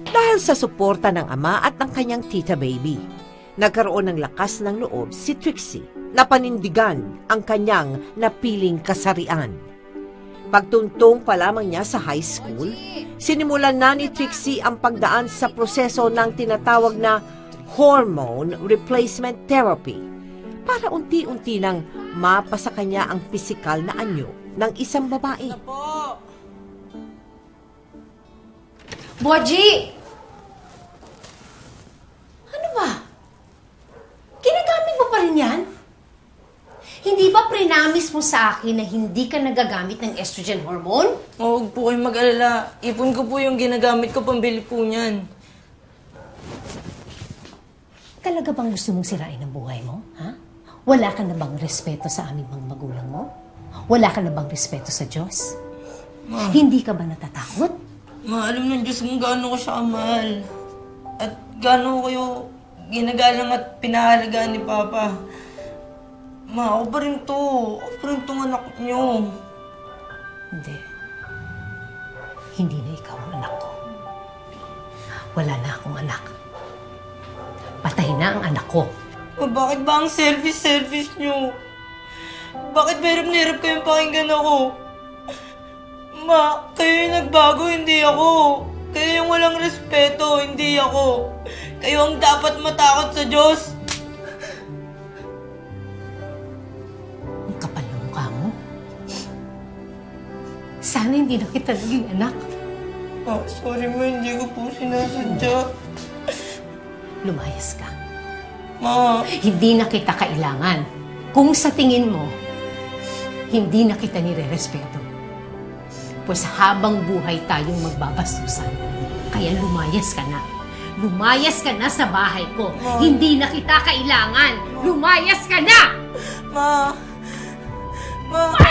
Dahil sa suporta ng ama at ng kanyang tita baby, nagkaroon ng lakas ng loob si Trixie na panindigan ang kanyang napiling kasarian. Pagtuntong pa lamang niya sa high school, sinimulan na ni Trixie ang pagdaan sa proseso ng tinatawag na hormone replacement therapy para unti-unti nang mapasa kanya ang pisikal na anyo ng isang babae. Boji! Ano ba? Ginagamit mo pa rin yan? Hindi ba prinamis mo sa akin na hindi ka nagagamit ng estrogen hormone? Huwag po kayong mag-alala. Ipon ko po yung ginagamit ko, pambili po niyan. Talaga bang gusto mong sirain ang buhay mo? Ha? Wala ka na bang respeto sa aming mga magulang mo? Wala ka na bang respeto sa Diyos? Hindi ka ba natatakot? Ma, alam ng Diyos kung gaano ko siya kamahal. At gaano ko kayo ginagalang at pinahalagaan ni Papa. Ma, ako pa rin to. Ako pa rin tong anak niyo. Hindi. Hindi na ikaw ang anak ko. Wala na akong anak. Patay na ang anak ko. Ma, bakit ba ang selfish niyo? Bakit mahirap na hirap kayong pakinggan ako? Ma, kayo yung nagbago, hindi ako. Kayo yung walang respeto, hindi ako. Kayo ang dapat matakot sa Diyos. Ang kapal ng mukha mo. Sana hindi na kita naging anak. Ma, sorry ma, hindi ko po sinasadya. Lumayas ka. Ma, Hindi na kita kailangan. Kung sa tingin mo, hindi na kita nire-respeto. Pues habang buhay tayong magbabastusan. Kaya lumayas ka na. Lumayas ka na sa bahay ko. Hindi na kita kailangan. Lumayas ka na! ma, ma.